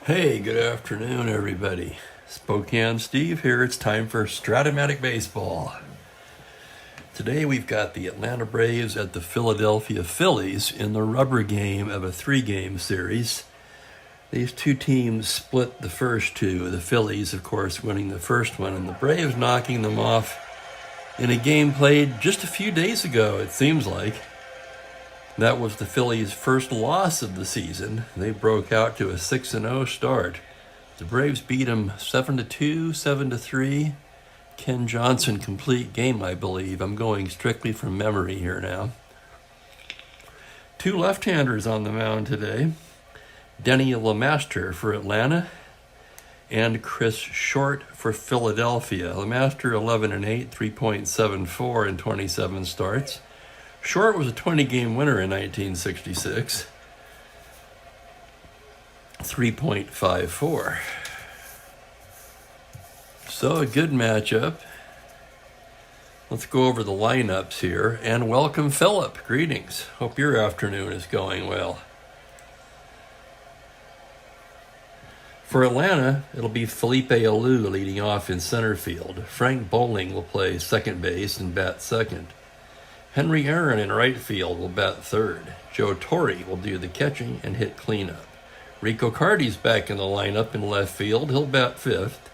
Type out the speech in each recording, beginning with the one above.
Hey, good afternoon, everybody. Spokane Steve here. It's time for Strat-O-Matic baseball. Today we've got the Atlanta Braves at the Philadelphia Phillies in the rubber game of a 3-game series. These two teams split the first two, the Phillies, of course, winning the first one, and the Braves knocking them off in a game played just a few days ago, it seems like. That was the Phillies' first loss of the season. They broke out to a 6-0 start. The Braves beat them 7-2, 7-3. Ken Johnson complete game, I believe. I'm going strictly from memory here now. Two left-handers on the mound today. Denny LeMaster for Atlanta and Chris Short for Philadelphia. LeMaster 11-8, 3.74 in 27 starts. Short was a 20-game winner in 1966, 3.54. So a good matchup. Let's go over the lineups here and welcome Philip. Greetings. Hope your afternoon is going well. For Atlanta, it'll be Felipe Alou leading off in center field. Frank Bowling will play second base and bat second. Henry Aaron in right field will bat third. Joe Torre will do the catching and hit cleanup. Rico Cardi's back in the lineup in left field. He'll bat fifth.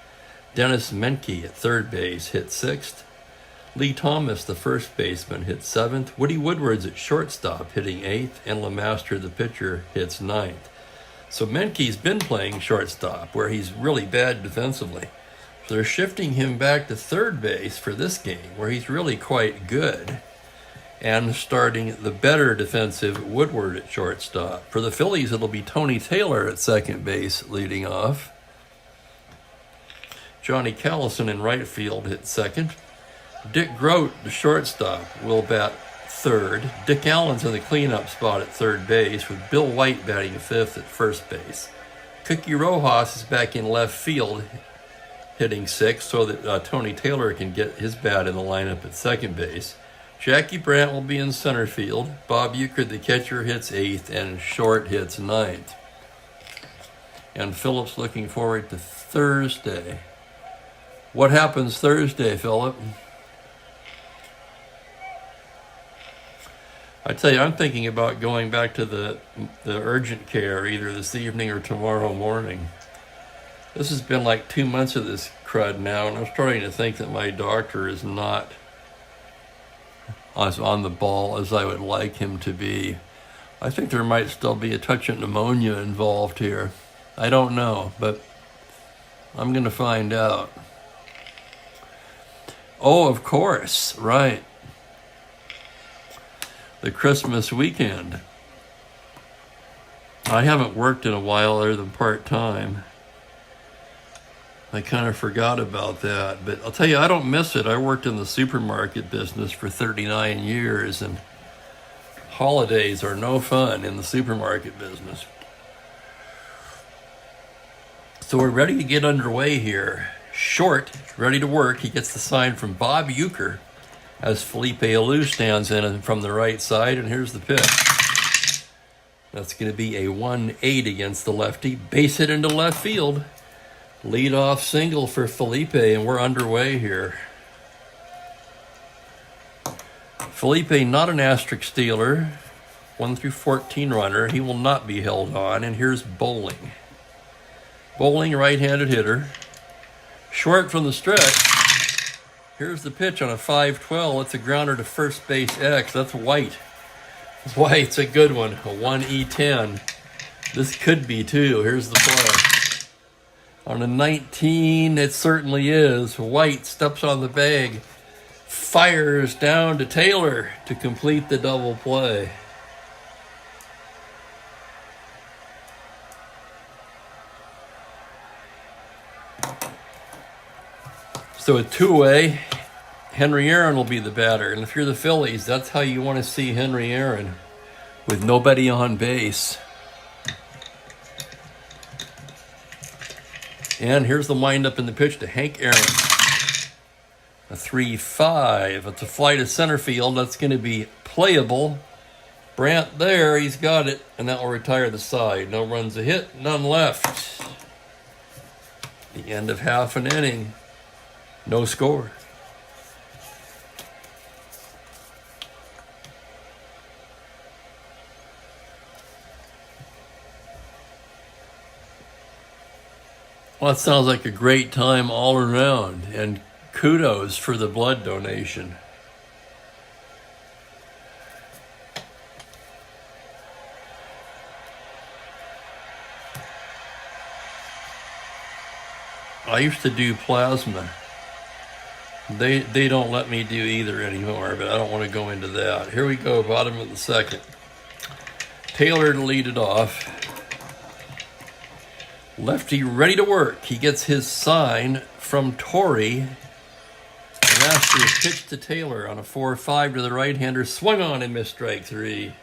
Dennis Menke at third base hits sixth. Lee Thomas, the first baseman, hits seventh. Woody Woodward's at shortstop hitting eighth. And LeMaster, the pitcher, hits ninth. So Menke's been playing shortstop where he's really bad defensively. So they're shifting him back to third base for this game where he's really quite good. And starting the better defensive Woodward at shortstop. For the Phillies, it'll be Tony Taylor at second base leading off. Johnny Callison in right field hits second. Dick Grote, the shortstop, will bat third. Dick Allen's in the cleanup spot at third base with Bill White batting fifth at first base. Cookie Rojas is back in left field hitting sixth so that Tony Taylor can get his bat in the lineup at second base. Jackie Brandt will be in center field. Bob Uecker, the catcher, hits eighth, and Short hits ninth. And Philip's looking forward to Thursday. What happens Thursday, Philip? I tell you, I'm thinking about going back to the urgent care either this evening or tomorrow morning. This has been like 2 months of this crud now, and I'm starting to think that my doctor is not as on the ball as I would like him to be. I think there might still be a touch of pneumonia involved here. I don't know, but I'm going to find out. Oh, of course, right. The Christmas weekend. I haven't worked in a while other than part-time. I kind of forgot about that, but I'll tell you, I don't miss it. I worked in the supermarket business for 39 years, and holidays are no fun in the supermarket business. So we're ready to get underway here. Short, ready to work. He gets the sign from Bob Uecker as Felipe Alou stands in from the right side, and here's the pitch. That's going to be a 1-8 against the lefty. Base hit into left field. Lead-off single for Felipe, and we're underway here. Felipe, not an asterisk stealer, 1 through 14 runner. He will not be held on, and here's Bowling. Bowling, right-handed hitter. Short from the stretch. Here's the pitch on a 5-12. It's a grounder to first base X. That's White. White's a good one, a 1E10. This could be two. Here's the play. On a 19, it certainly is. White steps on the bag, fires down to Taylor to complete the double play. So a two-way, Henry Aaron will be the batter. And if you're the Phillies, that's how you want to see Henry Aaron, with nobody on base. And here's the windup in the pitch to Hank Aaron. A 3-5. It's a fly to center field. That's going to be playable. Brandt there, he's got it, and that will retire the side. No runs a hit, none left. The end of half an inning. No score. Well, that sounds like a great time all around, and kudos for the blood donation. I used to do plasma. They don't let me do either anymore, but I don't want to go into that. Here we go, bottom of the second. Taylor to lead it off. Lefty ready to work. He gets his sign from Torrey. And after a pitch to Taylor on a 4-5 to the right-hander, swung on and missed strike three.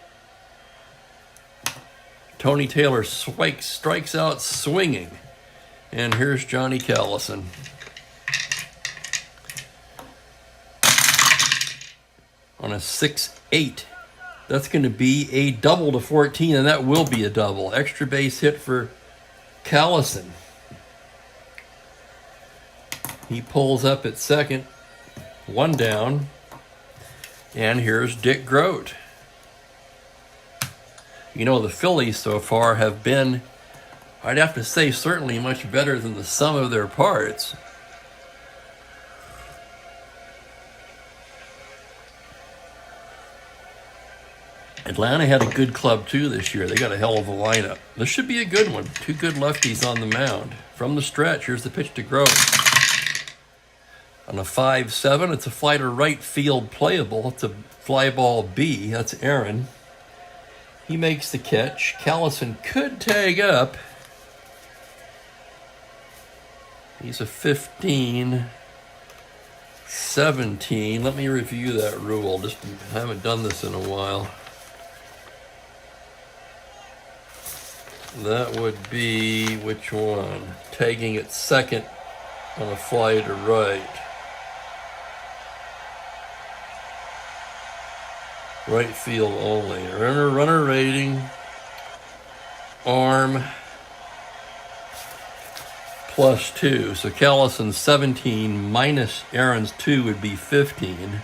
Tony Taylor strikes out swinging. And here's Johnny Callison. On a 6-8. That's going to be a double to 14, and that will be a double. Extra base hit for Callison. He pulls up at second. One down. And here's Dick Grote. You know, the Phillies so far have been, I'd have to say, certainly much better than the sum of their parts. Atlanta had a good club, too, this year. They got a hell of a lineup. This should be a good one. Two good lefties on the mound. From the stretch, here's the pitch to Grote. On a 5-7, it's a fly to right field playable. It's a fly ball B. That's Aaron. He makes the catch. Callison could tag up. He's a 15-17. Let me review that rule. I haven't done this in a while. That would be, which one? Tagging at second on a fly to right. Right field only. Runner rating. Arm. +2. So Callison's 17 minus Aaron's 2 would be 15.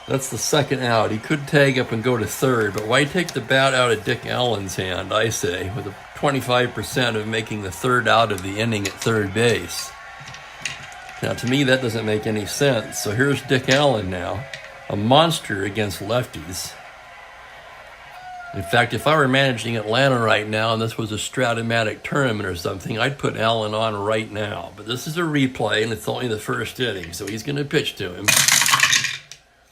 That's the second out. He could tag up and go to third, but why take the bat out of Dick Allen's hand, I say, with a 25% of making the third out of the inning at third base. Now, to me, that doesn't make any sense. So here's Dick Allen now, a monster against lefties. In fact, if I were managing Atlanta right now and this was a Strat-O-Matic tournament or something, I'd put Allen on right now. But this is a replay, and it's only the first inning, so he's going to pitch to him.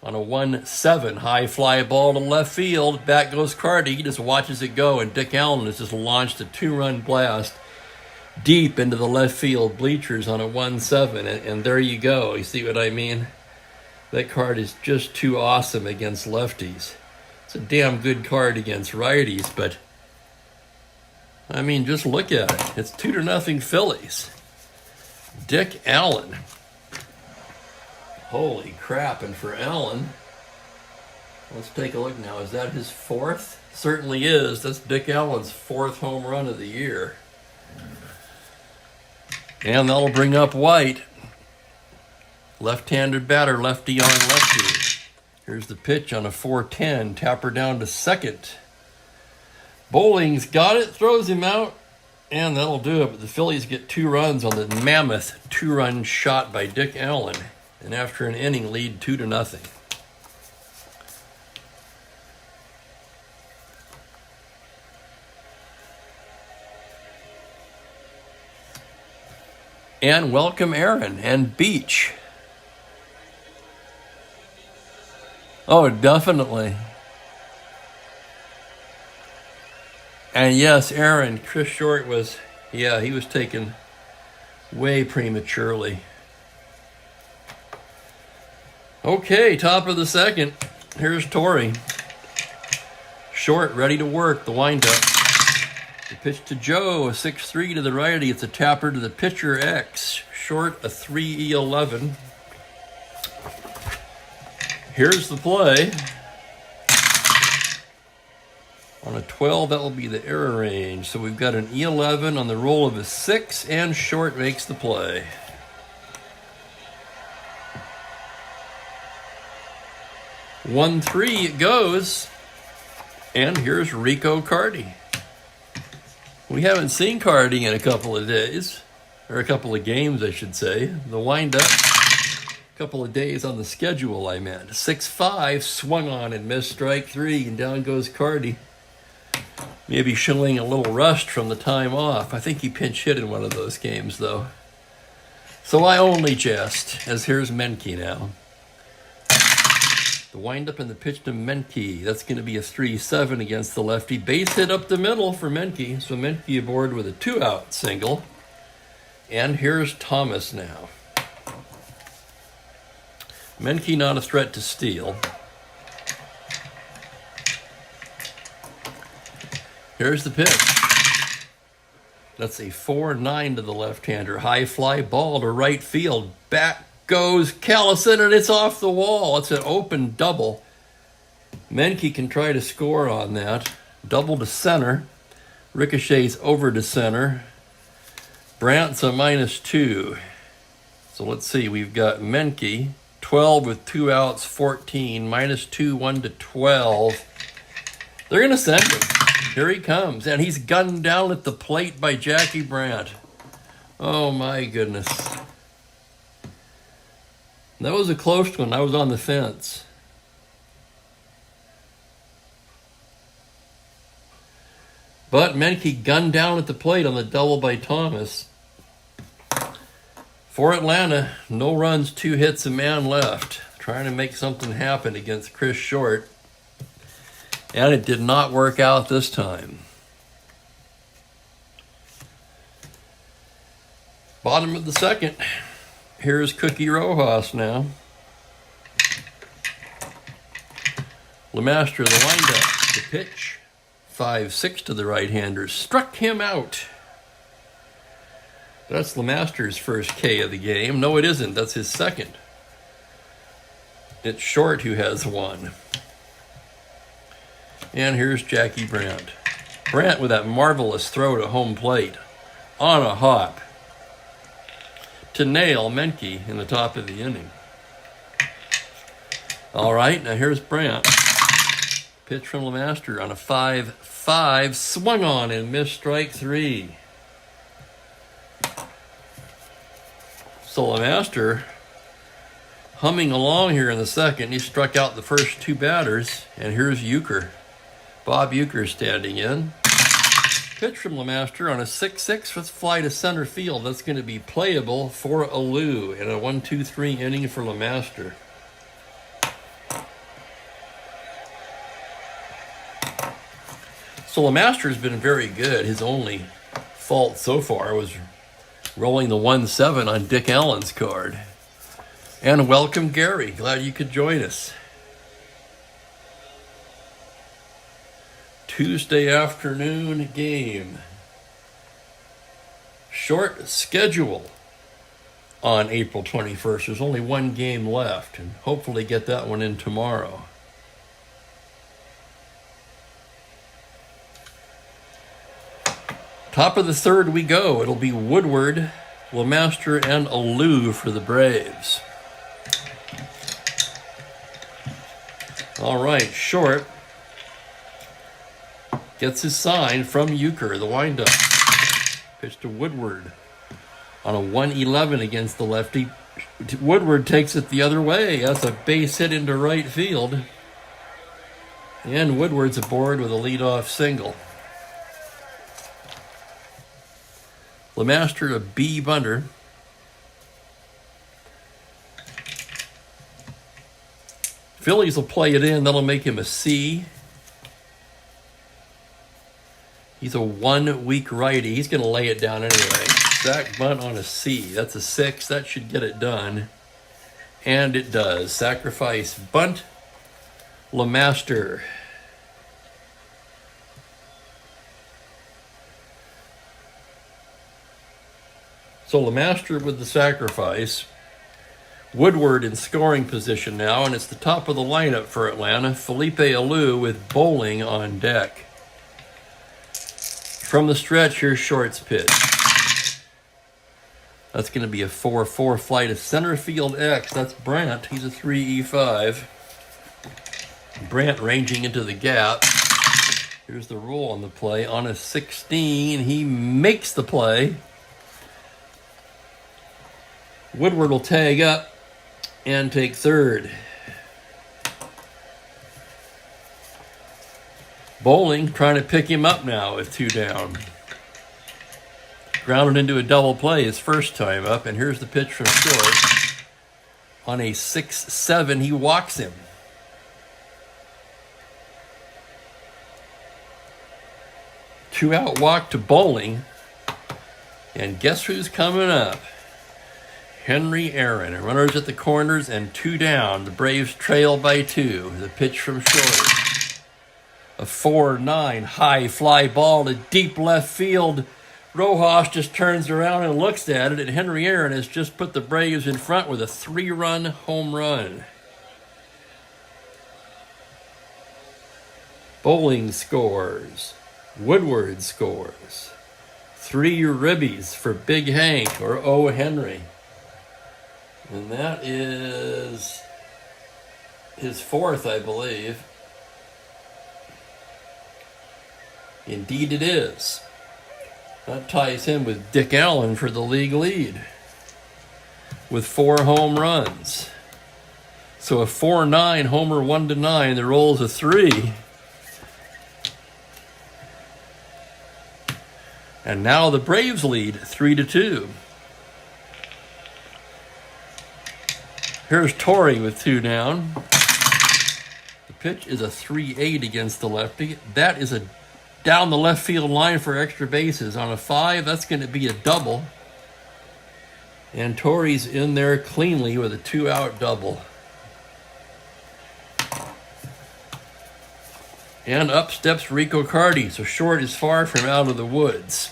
On a 1-7, high fly ball to left field. Back goes Carty. He just watches it go, and Dick Allen has just launched a 2-run blast deep into the left field bleachers on a 1-7, and there you go. You see what I mean? That card is just too awesome against lefties. It's a damn good card against righties, but I mean, just look at it. It's 2-0 Phillies. Dick Allen. Holy crap, and for Allen, let's take a look now. Is that his fourth? Certainly is. That's Dick Allen's fourth home run of the year. And that'll bring up White. Left-handed batter, lefty on lefty. Here's the pitch on a 4-10. Tapper down to second. Bowling's got it, throws him out, and that'll do it. But the Phillies get 2 runs on the mammoth 2-run shot by Dick Allen. And after an inning, lead 2-0. And welcome Aaron and Beach. Oh, definitely. And yes, Aaron, Chris Short was, he was taken way prematurely. Okay, top of the second. Here's Torrey. Short, ready to work, the windup. The pitch to Joe, a 6-3 to the righty. It's a tapper to the pitcher, X. Short, a 3-11. Here's the play. On a 12, that will be the error range. So we've got an E11 on the roll of a 6, and short makes the play. One, 3, it goes. And here's Rico Cardi. We haven't seen Cardi in a couple of days. Or a couple of games, I should say. The wind-up, a couple of days on the schedule, I meant. 6-5, swung on and missed strike 3, and down goes Cardi. Maybe showing a little rust from the time off. I think he pinch hit in one of those games, though. So I only jest, as here's Menke now. The windup and the pitch to Menke. That's going to be a 3-7 against the lefty. Base hit up the middle for Menke. So Menke aboard with a 2-out single. And here's Thomas now. Menke not a threat to steal. Here's the pitch. That's a 4-9 to the left-hander. High fly ball to right field. Back goes Callison, and it's off the wall. It's an open double. Menke can try to score on that. Double to center. Ricochets over to center. Brandt's a -2. So let's see. We've got Menke, 12 with 2 outs, 14. -2, 1 to 12. They're going to send him. Here he comes, and he's gunned down at the plate by Jackie Brandt. Oh, my goodness. That was a close one. I was on the fence. But Menke gunned down at the plate on the double by Thomas. For Atlanta, no runs, 2 hits, a man left. Trying to make something happen against Chris Short. And it did not work out this time. Bottom of the second. Here's Cookie Rojas now. Lemaster, the windup, the pitch. 5-6 to the right-hander. Struck him out. That's Lemaster's first K of the game. No, it isn't. That's his second. It's Short who has one. And here's Jackie Brandt. Brandt with that marvelous throw to home plate. On a hop. To nail Menke in the top of the inning. All right, now here's Brandt. Pitch from Lemaster on a 5-5. Swung on and missed strike 3. So Lemaster humming along here in the second. He struck out the first 2 batters. And here's Euchre. Bob Euchre standing in. Pitch from Lemaster on a 6-6 with fly to center field. That's going to be playable for Alou in a 1-2-3 inning for Lemaster. So Lemaster's been very good. His only fault so far was rolling the 1-7 on Dick Allen's card. And welcome, Gary. Glad you could join us. Tuesday afternoon game. Short schedule on April 21st. There's only one game left, and hopefully get that one in tomorrow. Top of the third we go. It'll be Woodward, Lemaster, and Alou for the Braves. All right, Short gets his sign from Euchre, the windup. Pitch to Woodward on a 1-11 against the lefty. Woodward takes it the other way. That's a base hit into right field. And Woodward's aboard with a leadoff single. Lemaster, a B bunter. Phillies will play it in. That'll make him a C. He's a 1-week righty. He's going to lay it down anyway. Sack bunt on a C. That's a 6. That should get it done. And it does. Sacrifice bunt. Lemaster. So Lemaster with the sacrifice. Woodward in scoring position now, and it's the top of the lineup for Atlanta. Felipe Alou with Bowling on deck. From the stretch, here's Short's pitch. That's going to be a 4-4 flight of center field X. That's Brandt. He's a 3-E5. Brandt ranging into the gap. Here's the rule on the play. On a 16, he makes the play. Woodward will tag up and take third. Bowling trying to pick him up now with 2 down. Grounded into a double play his first time up, and here's the pitch from Short. On a 6-7, he walks him. Two-out walk to Bowling. And guess who's coming up? Henry Aaron. Runners at the corners and 2 down. The Braves trail by 2. The pitch from Short. A 4-9 high fly ball to deep left field. Rojas just turns around and looks at it, and Henry Aaron has just put the Braves in front with a 3-run home run. Bowling scores. Woodward scores. 3 ribbies for Big Hank, or O. Henry. And that is his 4th, I believe. Indeed it is. That ties him with Dick Allen for the league lead with 4 home runs. So a 4-9 homer 1-9, the roll's a 3. And now the Braves lead 3-2. Here's Torrey with 2 down. The pitch is a 3-8 against the lefty. That is a down the left field line for extra bases. On a 5, that's going to be a double. And Torrey's in there cleanly with a 2-out double. And up steps Rico Cardi, so Short is far from out of the woods.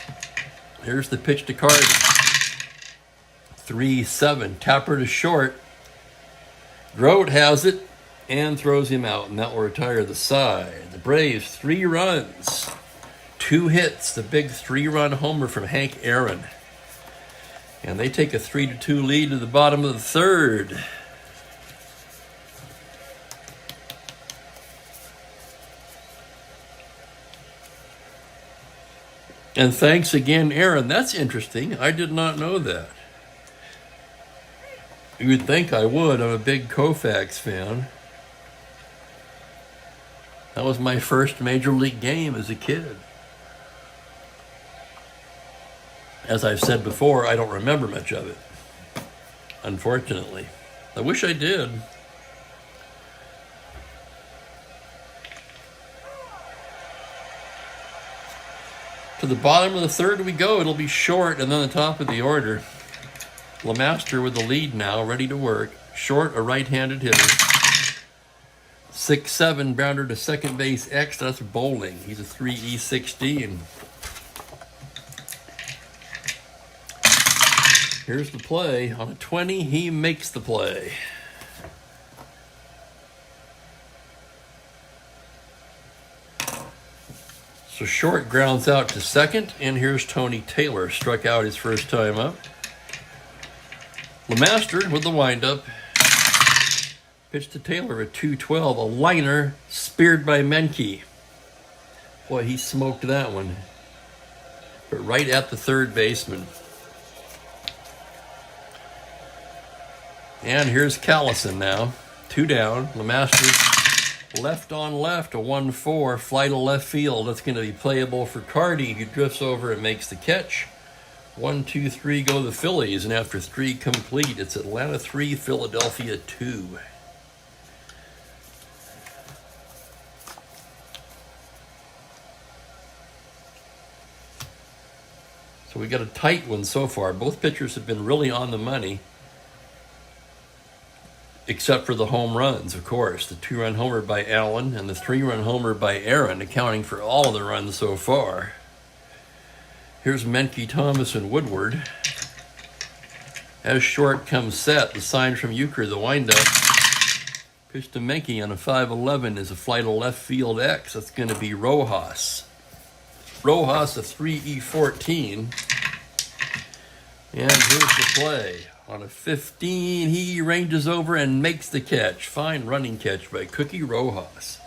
Here's the pitch to Cardi. 3-7, tapper to Short. Grote has it and throws him out, and that will retire the side. The Braves, 3 runs. 2 hits, the big 3-run homer from Hank Aaron. And they take a 3-2 lead to the bottom of the 3rd. And thanks again, Aaron. That's interesting. I did not know that. You'd think I would. I'm a big Koufax fan. That was my first major league game as a kid. As I've said before, I don't remember much of it, unfortunately. I wish I did. To the bottom of the 3rd we go. It'll be Short and then the top of the order. LeMaster with the lead now, ready to work. Short, a right-handed hitter. 6-7, bounder to second base X. That's Bowling. He's a 3-E16. Here's the play. On a 20, he makes the play. So Short grounds out to second, and here's Tony Taylor. Struck out his first time up. LeMaster with the windup. Pitch to Taylor at 2-12. A liner speared by Menke. Boy, he smoked that one. But right at the 3rd baseman. And here's Callison now. 2 down. LeMaster left on left. A 1-4. Fly to left field. That's going to be playable for Cardi. He drifts over and makes the catch. 1, 2, 3 go the Phillies. And after 3 complete, it's Atlanta 3, Philadelphia 2. So we got a tight one so far. Both pitchers have been really on the money. Except for the home runs, of course. The 2-run homer by Allen and the 3-run homer by Aaron, accounting for all of the runs so far. Here's Menke, Thomas, and Woodward. As Short comes set, the sign from Euchre, the windup. Pitch to Menke on a 5-11 is a fly to left field X. That's going to be Rojas. Rojas a 3E14. And here's the play. On a 15, he ranges over and makes the catch. Fine running catch by Cookie Rojas.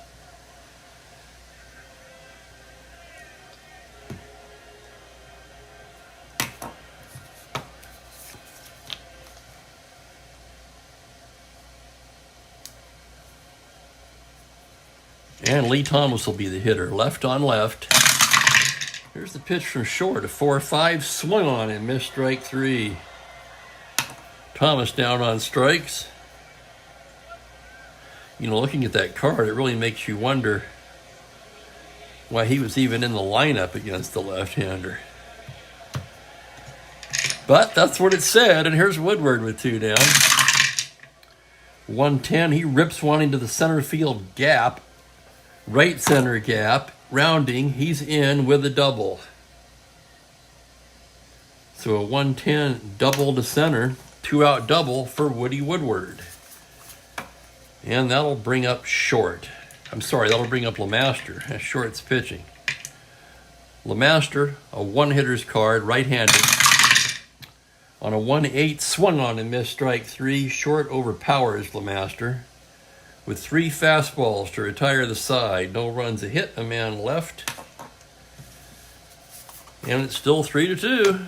And Lee Thomas will be the hitter. Left on left. Here's the pitch from short. A 4-5 swung on and missed strike 3. Thomas down on strikes. You know, looking at that card, it really makes you wonder why he was even in the lineup against the left-hander. But that's what it said, and here's Woodward with 2 down. 110, he rips one into the center field gap. Right center gap, rounding, he's in with a double. So a 110 double to center, 2-out double for Woody Woodward. And that'll bring up short. I'm sorry, that'll bring up LeMaster. Short's pitching. LeMaster, a one-hitter's card, right-handed. On a 1-8, swung on and missed strike 3. Short overpowers LeMaster. With 3 fastballs to retire the side. No runs, a hit, a man left. And it's still 3-2.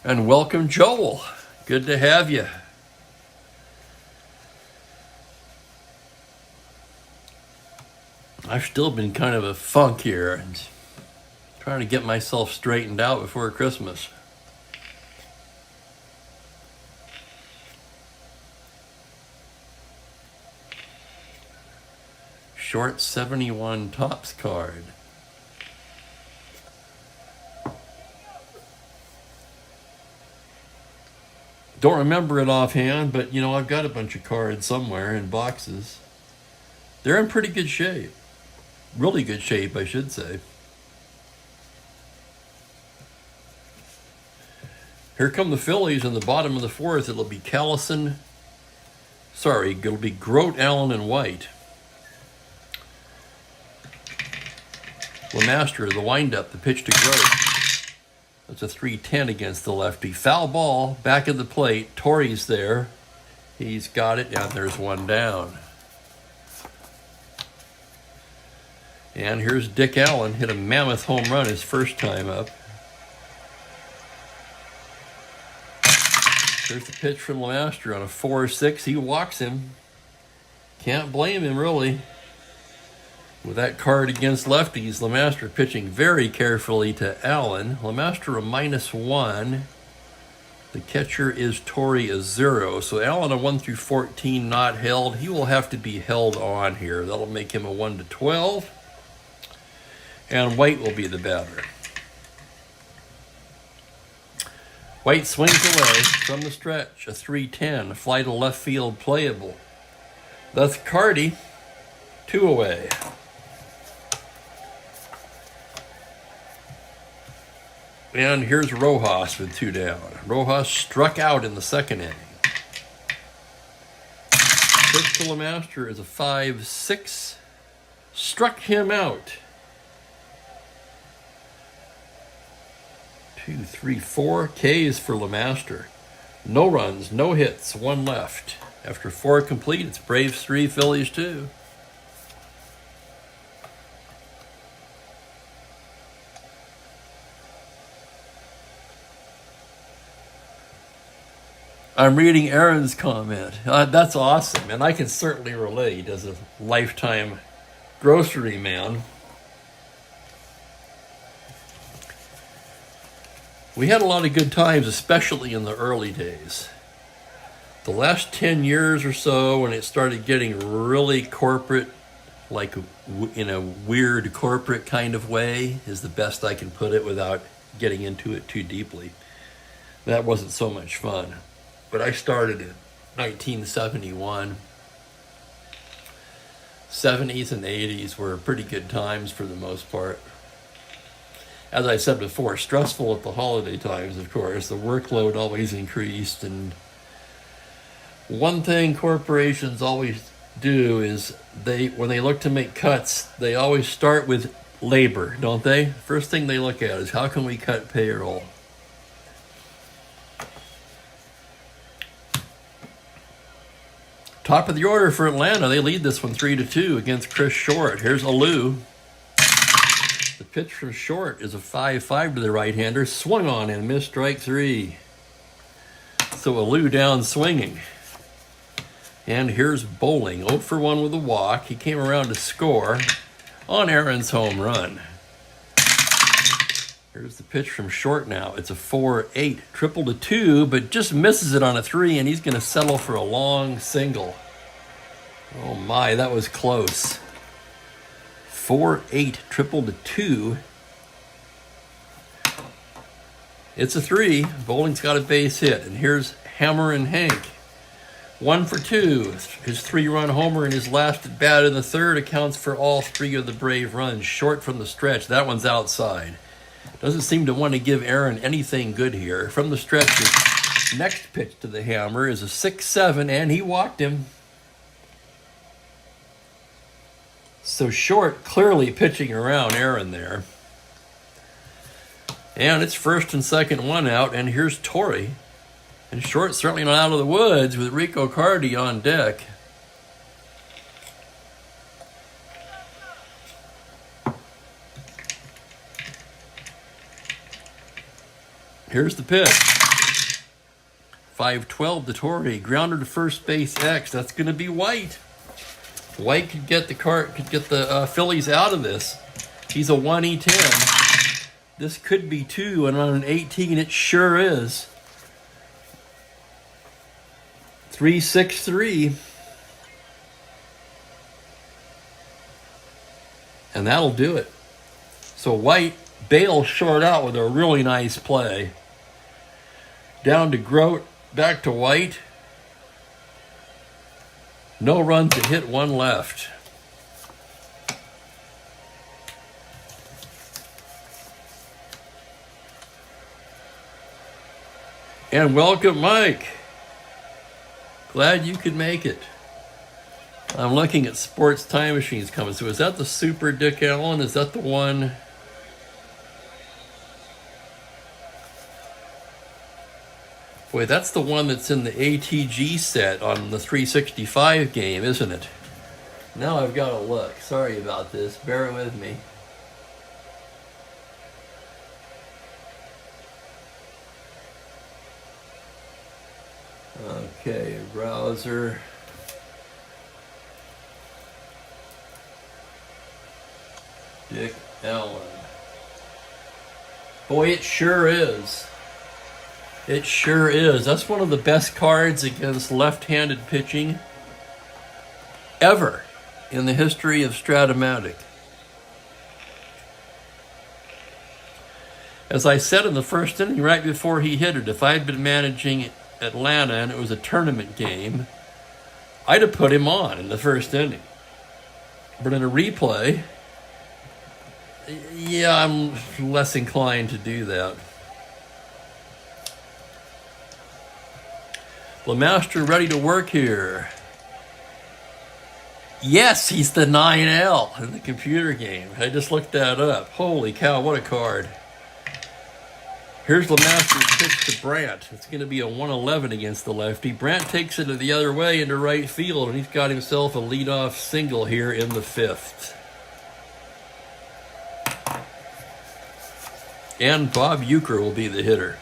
And welcome, Joel. Good to have you. I've still been kind of a funk here and trying to get myself straightened out before Christmas. Short 71 Topps card. Don't remember it offhand, but you know, I've got a bunch of cards somewhere in boxes. They're in pretty good shape. Really good shape, I should say. Here come the Phillies in the bottom of the 4th. It'll be it'll be Grote, Allen, and White. LeMaster, the windup, the pitch to Grote. That's a 3-10 against the lefty. Foul ball, back of the plate. Torrey's there. He's got it, and there's 1 down. And here's Dick Allen, hit a mammoth home run his first time up. There's the pitch from LeMaster on a 4-6. He walks him. Can't blame him, really. With that card against lefties, LeMaster pitching very carefully to Allen. LeMaster a -1. The catcher is Torrey a 0. So Allen a 1-14 not held. He will have to be held on here. That'll make him a 1-12. And White will be the batter. White swings away from the stretch. A 3-10. Fly to left field playable. That's Cardi. 2 away. And here's Rojas with 2 down. Rojas struck out in the 2nd inning. Pitch to LeMaster is a 5-6. Struck him out. 2, 3, 4 Ks for LeMaster. No runs, no hits, 1 left. After 4 complete, it's Braves 3, Phillies 2. I'm reading Aaron's comment. That's awesome, and I can certainly relate as a lifetime grocery man. We had a lot of good times, especially in the early days. The last 10 years or so, when it started getting really corporate, like in a weird corporate kind of way, is the best I can put it without getting into it too deeply. That wasn't so much fun. But I started in 1971. 70s and 80s were pretty good times for the most part. As I said before, stressful at the holiday times, of course. The workload always increased, and one thing corporations always do is when they look to make cuts, they always start with labor, don't they? First thing they look at is how can we cut payroll? Top of the order for Atlanta. They lead this one 3-2 against Chris Short. Here's Alou. The pitch from Short is a 5-5 to the right-hander. Swung on and missed strike 3. So Alou down swinging. And here's Bowling, 0 for 1 with a walk. He came around to score on Aaron's home run. Here's the pitch from Short now. It's a 4-8, triple to 2, but just misses it on a 3, and he's going to settle for a long single. Oh my, that was close. 4-8, triple to 2. It's a 3. Bowling's got a base hit, and here's Hammer and Hank. 1 for 2. His 3-run homer in his last at bat in the third accounts for all 3 of the Brave runs. Short from the stretch. That one's outside. Doesn't seem to want to give Aaron anything good here. From the stretch, his next pitch to the Hammer is a 6-7, and he walked him. So Short clearly pitching around Aaron there. And it's first and second, 1 out, and here's Torrey. And Short certainly not out of the woods with Rico Cardi on deck. Here's the pitch. 5-12 to Torrey. Grounder to first base X. That's going to be White. White could get the Phillies out of this. He's a 1E10. This could be 2, and on an 18 it sure is. 3-6-3. And that'll do it. So White bails Short out with a really nice play. Down to Grote, back to White. No run to hit, 1 left. And welcome, Mike. Glad you could make it. I'm looking at Sports Time Machines coming. So is that the Super Dick Allen? Is that the one? Boy, that's the one that's in the ATG set on the 365 game, isn't it? Now I've got to look. Sorry about this. Bear with me. Okay, browser. Dick Allen. Boy, it sure is. It sure is. That's one of the best cards against left-handed pitching ever in the history of Strat-O-Matic. As I said in the first inning, right before he hit it, if I had been managing Atlanta and it was a tournament game, I'd have put him on in the first inning. But in a replay, yeah, I'm less inclined to do that. LeMaster ready to work here. Yes, he's the 9L in the computer game. I just looked that up. Holy cow, what a card. Here's LeMaster's pitch to Brandt. It's going to be a 111 against the lefty. Brandt takes it the other way into right field, and he's got himself a leadoff single here in the 5th. And Bob Uecker will be the hitter.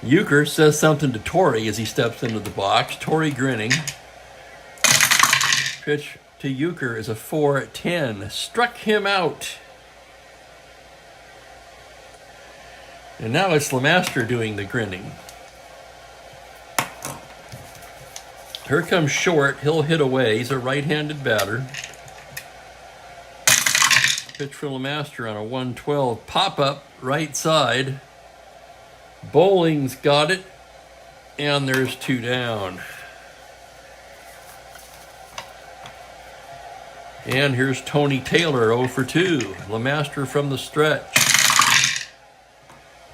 Uecker says something to Torrey as he steps into the box. Torrey grinning. Pitch to Uecker is a 4-10. Struck him out. And now it's LeMaster doing the grinning. Here comes Short. He'll hit away. He's a right-handed batter. Pitch for LeMaster on a 112. Pop-up right side. Bowling's got it, and there's 2 down. And here's Tony Taylor, 0 for 2. LeMaster from the stretch.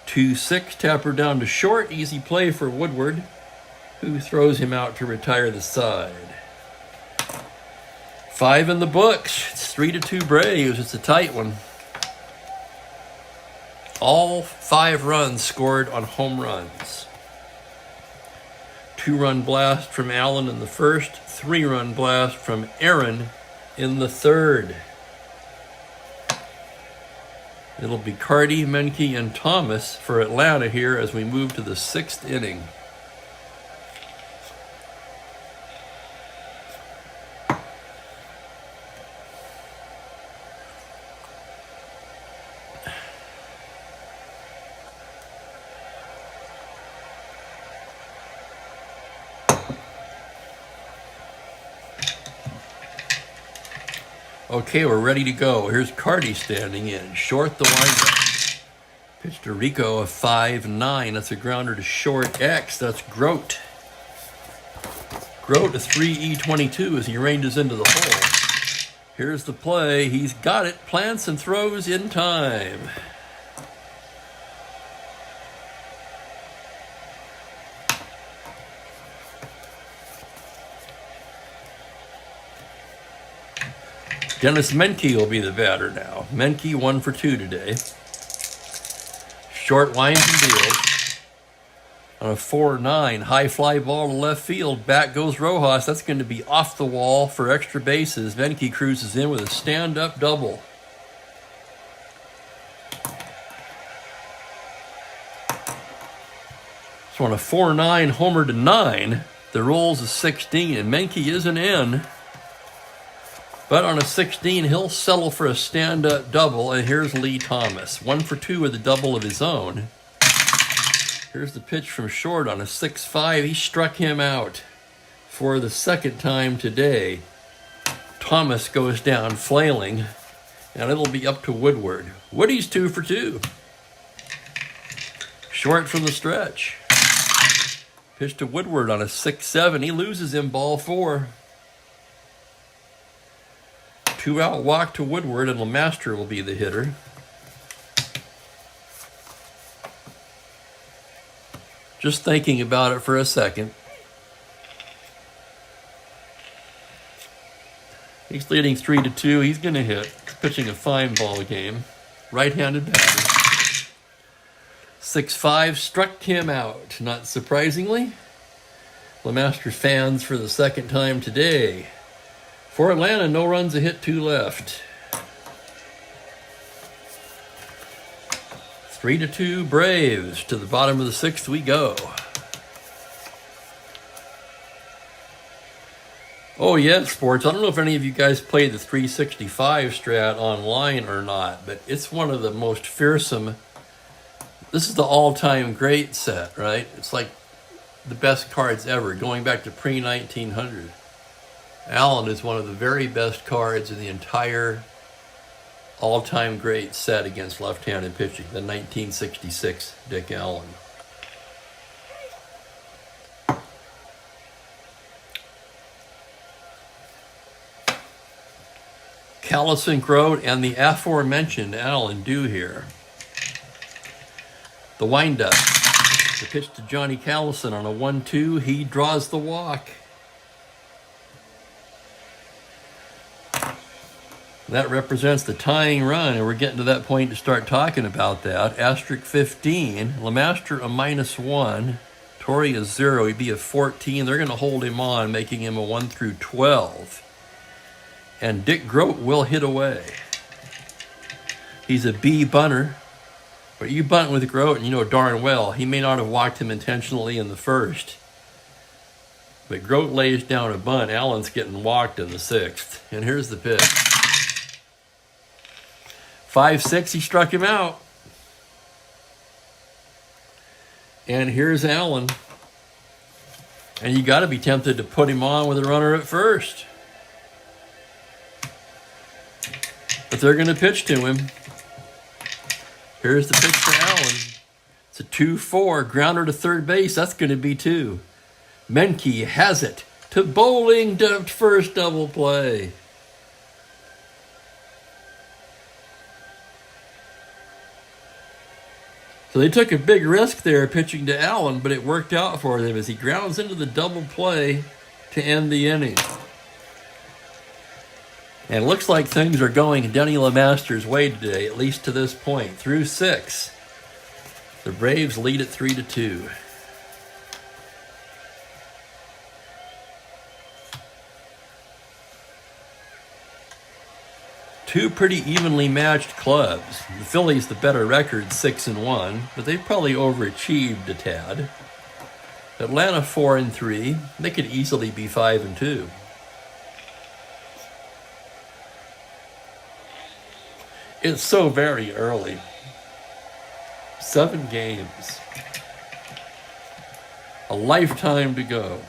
2-6, tapper down to short. Easy play for Woodward, who throws him out to retire the side. 5 in the books. It's 3-2 Braves. It's a tight one. All 5 runs scored on home runs. 2-run blast from Allen in the first, 3-run blast from Aaron in the third. It'll be Carty, Menke, and Thomas for Atlanta here as we move to the 6th inning. Okay, we're ready to go. Here's Carty standing in. Short the windup. Pitch to Rico, a 5-9. That's a grounder to short X. That's Grote. Grote, a 3-E-22 as he ranges into the hole. Here's the play. He's got it. Plants and throws in time. Dennis Menke will be the batter now. Menke 1 for 2 today. Short lines and deals. On a 4-9, high fly ball to left field. Back goes Rojas. That's going to be off the wall for extra bases. Menke cruises in with a stand-up double. So on a 4-9 homer to 9, the rolls is 16, and Menke isn't in. But on a 16, he'll settle for a stand-up double, and here's Lee Thomas. 1 for 2 with a double of his own. Here's the pitch from short on a 6-5. He struck him out for the second time today. Thomas goes down flailing, and it'll be up to Woodward. Woody's 2 for 2. Short from the stretch. Pitch to Woodward on a 6-7. He loses him, ball 4. 2-out walk to Woodward, and LeMaster will be the hitter. Just thinking about it for a second. He's leading 3-2. He's going to hit. Pitching a fine ball game. Right-handed batter. 6-5 struck him out. Not surprisingly. LeMaster fans for the second time today. For Atlanta, no runs, a hit, 2 left. 3-2 Braves. To the bottom of the 6th we go. Oh yeah, sports. I don't know if any of you guys played the 365 strat online or not, but it's one of the most fearsome. This is the all-time great set, right? It's like the best cards ever, going back to pre-1900. Allen is one of the very best cards in the entire all-time great set against left-handed pitching, the 1966 Dick Allen. Callison, Grote, and the aforementioned Allen do here. The windup. The pitch to Johnny Callison on a 1-2. He draws the walk. That represents the tying run, and we're getting to that point to start talking about that. Asterisk 15, LeMaster a -1, Torrey a 0, he'd be a 14. They're going to hold him on, making him a 1-12. And Dick Grote will hit away. He's a B bunter, but you bunt with Grote, and you know darn well he may not have walked him intentionally in the first. But Grote lays down a bunt. Allen's getting walked in the 6th. And here's the pitch. 5-6, he struck him out. And here's Allen. And you got to be tempted to put him on with a runner at first. But they're going to pitch to him. Here's the pitch to Allen. It's a 2-4, grounder to third base. That's going to be 2. Menke has it to Bowling, first double play. So they took a big risk there pitching to Allen, but it worked out for them as he grounds into the double play to end the inning. And it looks like things are going Denny LeMaster's way today, at least to this point. Through 6, the Braves lead at 3-2. Two pretty evenly matched clubs. The Phillies the better record, 6-1, but they've probably overachieved a tad. Atlanta 4-3. They could easily be 5-2. It's so very early. 7 games. A lifetime to go.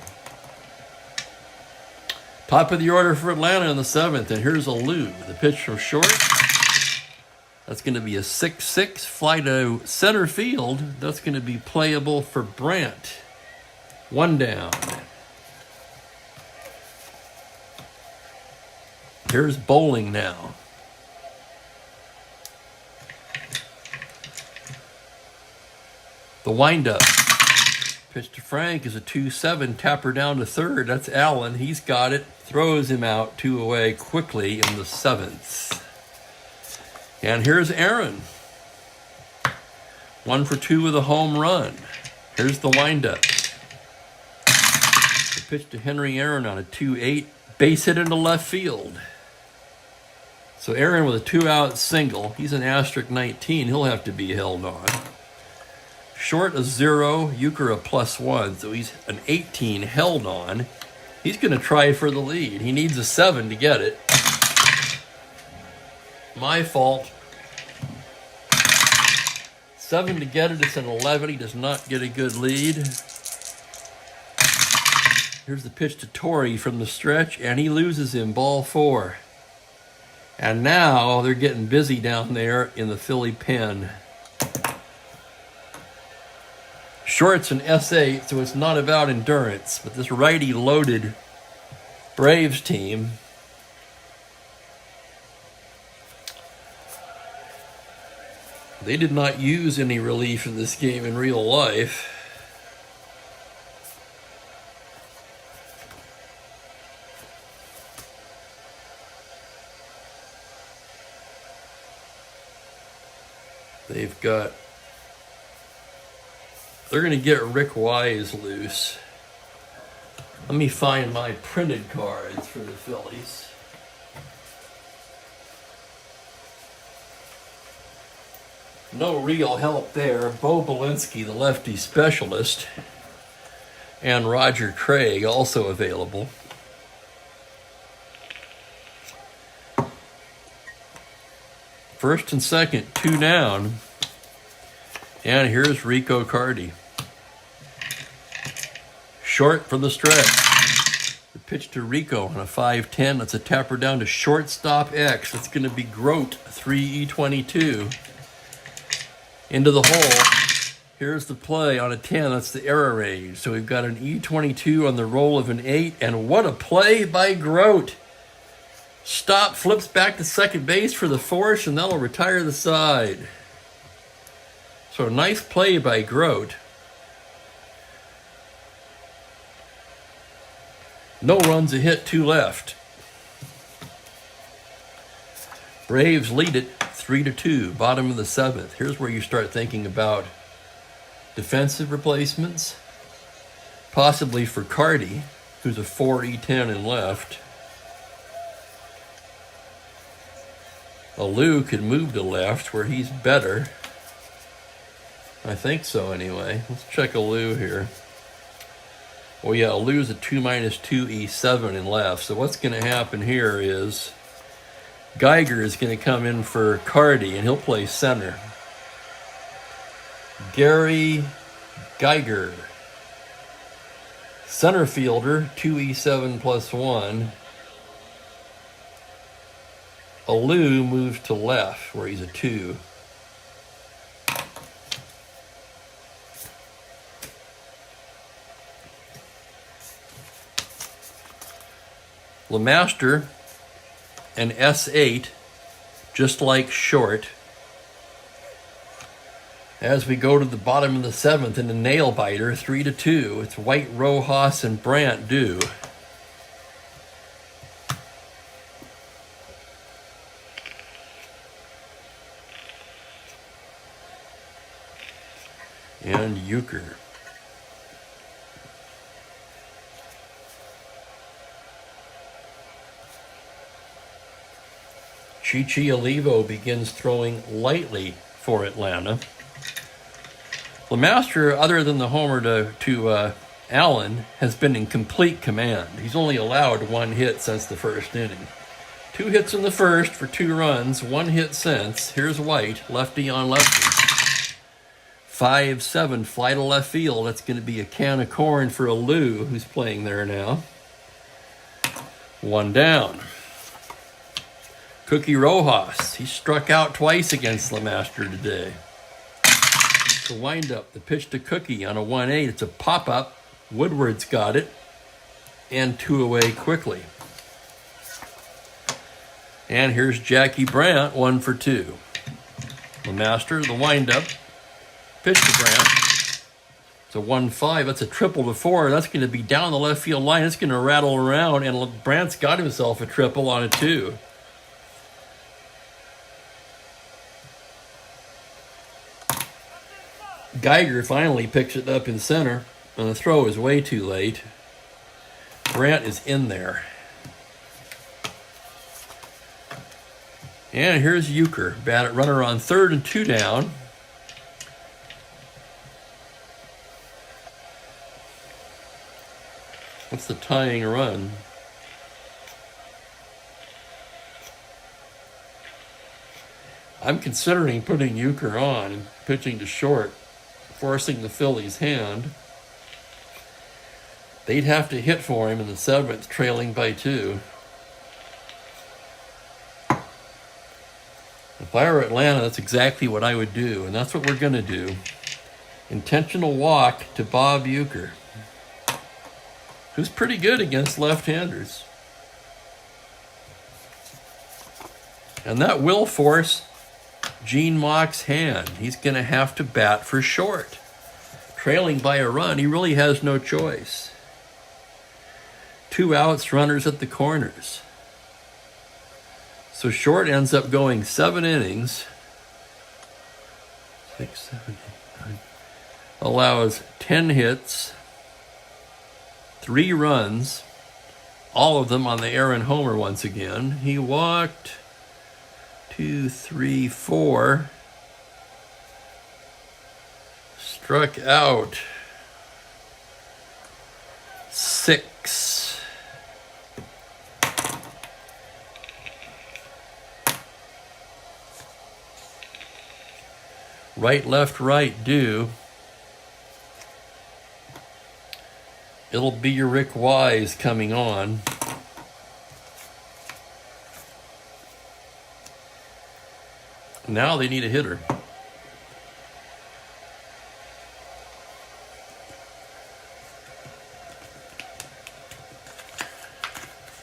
Top of the order for Atlanta in the 7th, and here's Alou. The pitch from short. That's going to be a 6-6 fly to center field. That's going to be playable for Brandt. 1 down. Here's Bowling now. The windup. Pitch to Frank is a 2-7, tapper down to third. That's Allen. He's got it. Throws him out 2 away quickly in the 7th. And here's Aaron. 1 for 2 with a home run. Here's the windup. The pitch to Henry Aaron on a 2-8. Base hit into left field. So Aaron with a 2-out single. He's an asterisk 19. He'll have to be held on. Short a 0, Euchre a +1, so he's an 18 held on. He's going to try for the lead. He needs a 7 to get it. My fault. 7 to get it, it's an 11. He does not get a good lead. Here's the pitch to Torrey from the stretch, and he loses him, ball 4. And now they're getting busy down there in the Philly pen. Short's an S8, so it's not about endurance, but this righty-loaded Braves team they did not use any relief in this game in real life. They're going to get Rick Wise loose. Let me find my printed cards for the Phillies. No real help there. Bo Belinsky, the lefty specialist, and Roger Craig also available. First and second, 2 down. And here's Rico Cardi. Short from the stretch. The pitch to Rico on a 5-10. That's a tapper down to shortstop X. That's going to be Grote, 3E22. Into the hole. Here's the play on a 10. That's the error range. So we've got an E22 on the roll of an 8. And what a play by Grote. Stop, flips back to second base for the force, and that'll retire the side. So nice play by Grote. No runs, a hit, 2 left. Braves lead it 3-2, bottom of the 7th. Here's where you start thinking about defensive replacements. Possibly for Cardi, who's a 4E10 in left. Alou could move to left where he's better. I think so anyway. Let's check Alou here. Well, yeah, Alou's a 2-2E7 in left. So what's going to happen here is Geiger is going to come in for Cardi, and he'll play center. Gary Geiger. Center fielder, 2E7 +1. Alou moves to left, where he's a 2. LeMaster, an S8, just like Short. As we go to the bottom of the 7th in the nail biter, 3-2. It's White, Rojas, and Brandt due. And euchre. Chichi Olivo begins throwing lightly for Atlanta. Lemaster, other than the homer to Allen, has been in complete command. He's only allowed 1 hit since the first inning. 2 hits in the first for 2 runs, 1 hit since. Here's White, lefty on lefty. 5-7, fly to left field. That's going to be a can of corn for Alou, who's playing there now. 1 down. Cookie Rojas, he struck out twice against Lemaster today. The windup, the pitch to Cookie on a 1-8. It's a pop-up. Woodward's got it. And 2 away quickly. And here's Jackie Brandt, 1 for 2. Lemaster, the windup. Pitch to Brandt. It's a 1-5. That's a triple to 4. That's going to be down the left field line. It's going to rattle around, and Brandt's got himself a triple on a 2. Geiger finally picks it up in center, and the throw is way too late. Brandt is in there. And here's Euchre. Batted runner on 3rd and 2 down. What's the tying run? I'm considering putting Euchre on and pitching to short, forcing the Phillies' hand. They'd have to hit for him in the 7th, trailing by 2. If I were Atlanta, that's exactly what I would do, and that's what we're going to do. Intentional walk to Bob Euchre, who's pretty good against left-handers. And that will force Gene Mauch's hand. He's going to have to bat for short. Trailing by a run, he really has no choice. 2 outs, runners at the corners. So short ends up going 7 innings. 6, 7, 8, 9. Allows 10 hits, 3 runs, all of them on the Aaron homer once again. He walked 2, 3, 4. Struck out 6. Right, left, right, due. It'll be your Rick Wise coming on. Now they need a hitter.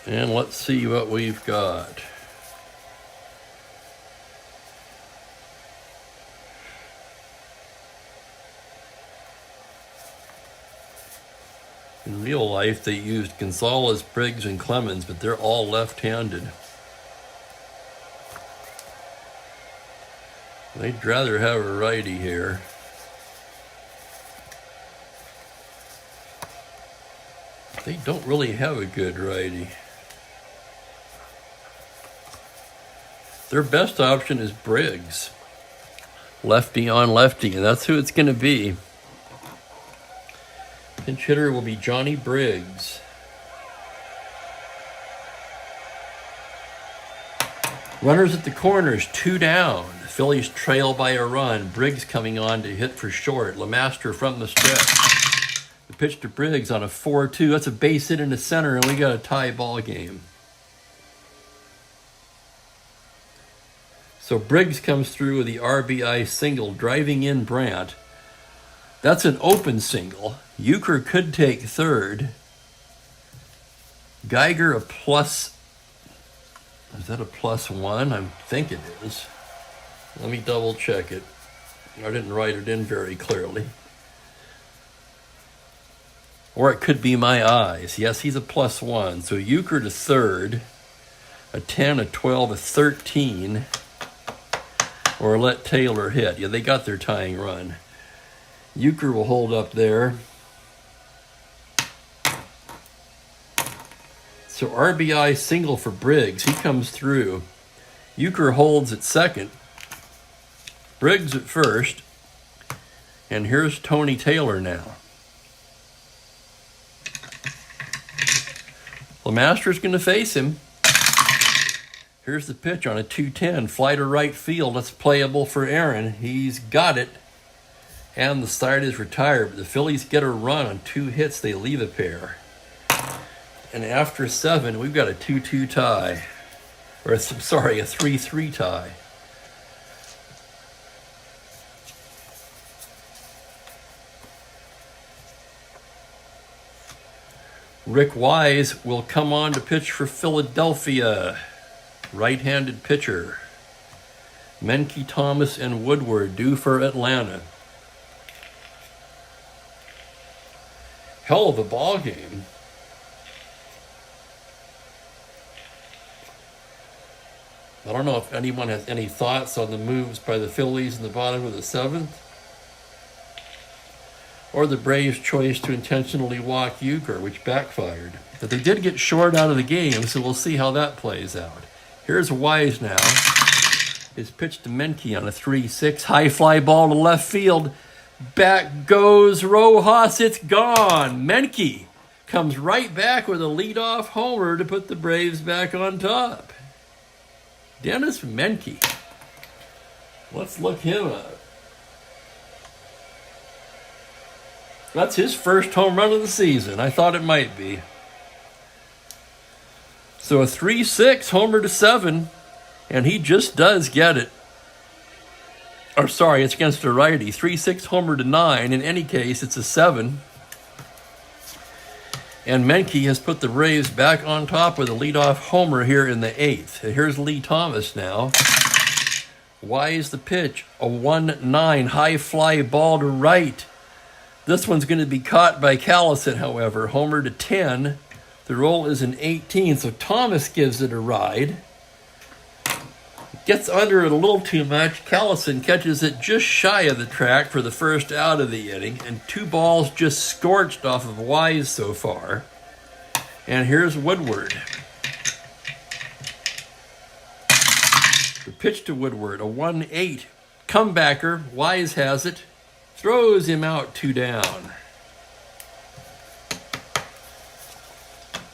And let's see what we've got. In real life, they used Gonzalez, Briggs, and Clemens, but they're all left-handed. They'd rather have a righty here. They don't really have a good righty. Their best option is Briggs. Lefty on lefty, and that's who it's going to be. Pinch hitter will be Johnny Briggs. Runners at the corners, 2 down. The Phillies trail by a run. Briggs coming on to hit for short. Lemaster from the stretch. The pitch to Briggs on a 4-2. That's a base hit into center, and we got a tie ball game. So Briggs comes through with the RBI single, driving in Brandt. That's an open single. Euchre could take 3rd. Geiger a plus. Is that a +1? I think it is. Let me double check it. I didn't write it in very clearly. Or it could be my eyes. Yes, he's a +1. So Euchre to third, a 10, a 12, a 13, or let Taylor hit. Yeah, they got their tying run. Euchre will hold up there. So RBI single for Briggs. He comes through. Euchre holds at second. Briggs at first. And here's Tony Taylor now. LeMaster's going to face him. Here's the pitch on a 2-10. Fly to right field. That's playable for Aaron. He's got it. And the side is retired. But the Phillies get a run on 2 hits. They leave a pair. And after 7, we've got a 2-2 tie. Or, a 3-3 tie. Rick Wise will come on to pitch for Philadelphia. Right-handed pitcher. Menke, Thomas, and Woodward due for Atlanta. Hell of a ball game. I don't know if anyone has any thoughts on the moves by the Phillies in the bottom of the 7th. Or the Braves' choice to intentionally walk Euchre, which backfired. But they did get short out of the game, so we'll see how that plays out. Here's Wise now. His pitch to Menke on a 3-6. High fly ball to left field. Back goes Rojas. It's gone. Menke comes right back with a leadoff homer to put the Braves back on top. Dennis Menke. Let's look him up. That's his first home run of the season. I thought it might be. So a 3-6 homer to 7, and he just does get it. Or sorry, it's against a righty. 3-6 homer to 9. In any case, it's a 7. And Menke has put the Braves back on top with a leadoff homer here in the 8th. Here's Lee Thomas now. Wise the pitch. A 1-9 high fly ball to right. This one's going to be caught by Callison, however. Homer to 10. The roll is an 18, so Thomas gives it a ride. Gets under it a little too much. Callison catches it just shy of the track for the first out of the inning, and 2 balls just scorched off of Wise so far. And here's Woodward. The pitch to Woodward, a 1-8 comebacker. Wise has it. Throws him out 2 down.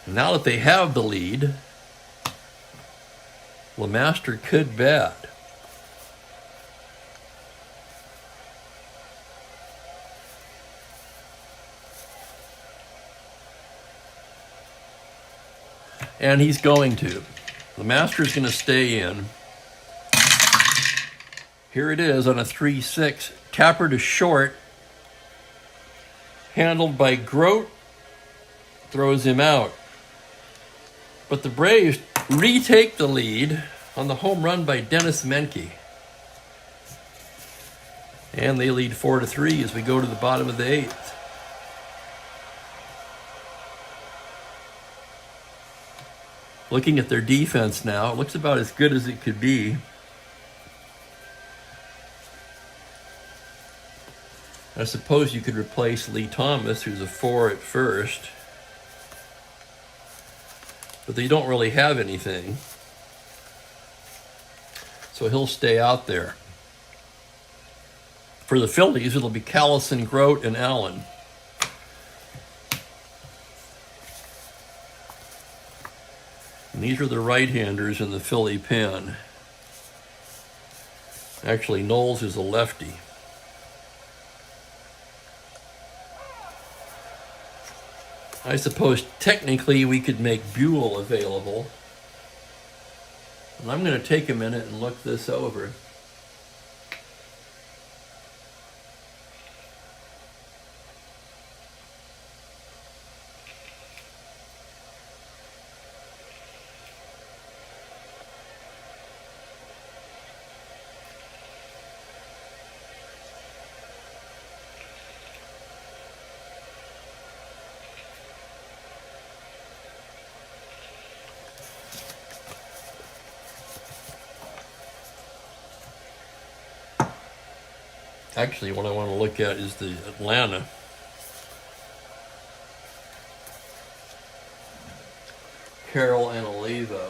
Now that they have the lead, LeMaster could bat. And he's going to. LeMaster's going to stay in. Here it is on a 3-6. Tapper to short. Handled by Grote. Throws him out. But the Braves retake the lead on the home run by Dennis Menke. And they lead 4-3 as we go to the bottom of the 8th. Looking at their defense now, it looks about as good as it could be. I suppose you could replace Lee Thomas, who's a 4 at first. But they don't really have anything. So he'll stay out there. For the Phillies, it'll be Callison, Grote, and Allen. And these are the right-handers in the Philly pen. Actually, Knowles is a lefty. I suppose technically we could make Buell available. And I'm going to take a minute and look this over. Actually, what I want to look at is the Atlanta. Carroll and Olivo.